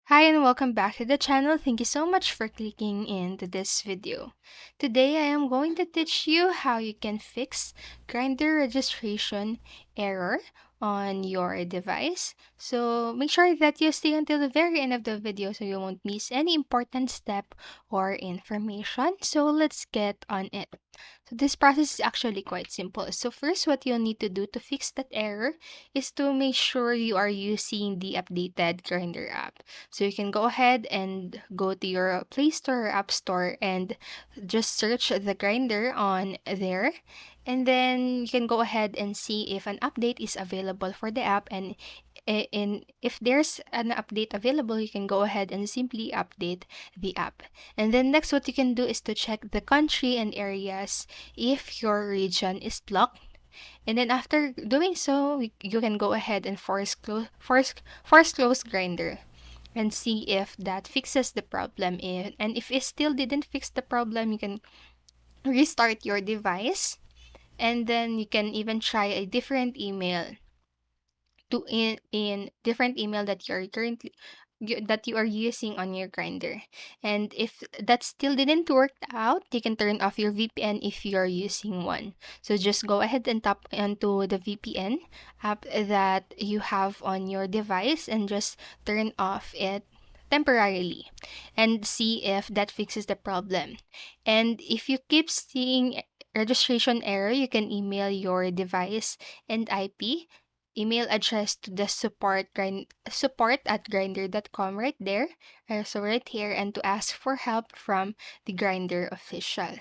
Hi and welcome back to the channel. Thank you so much for clicking into this video. Today I am going to teach you how you can fix Grindr registration error on your device. So make sure that you stay until the very end of the video so you won't miss any important step or information. So let's get on it. So this process is actually quite simple. So first, what you'll need to do to fix that error is to make sure you are using the updated Grindr app. So you can go ahead and go to your Play Store or App Store and just search the Grinder on there. And then you can go ahead and see if an update is available for the app. And if there's an update available, you can go ahead and simply update the app. And then next, what you can do is to check the country and areas if your region is blocked. And then after doing so, you can go ahead and force close Grinder and see if that fixes the problem. And if it still didn't fix the problem, you can restart your device, and then you can even try a different email to in different email that you're currently that you are using on your Grinder. And if that still didn't work out, you can turn off your VPN if you're using one. So just go ahead and tap onto the VPN app that you have on your device and just turn off it temporarily and see if that fixes the problem. And if you keep seeing registration error, you can email your device and IP email address to the support at grindr.com right there, so right here, and to ask for help from the Grindr official.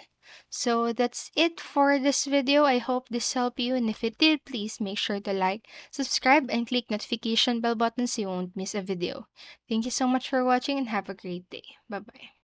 So that's it for this video. I hope this helped you, and if it did, please make sure to like, subscribe, and click notification bell button so you won't miss a video. Thank you so much for watching and have a great day. Bye bye.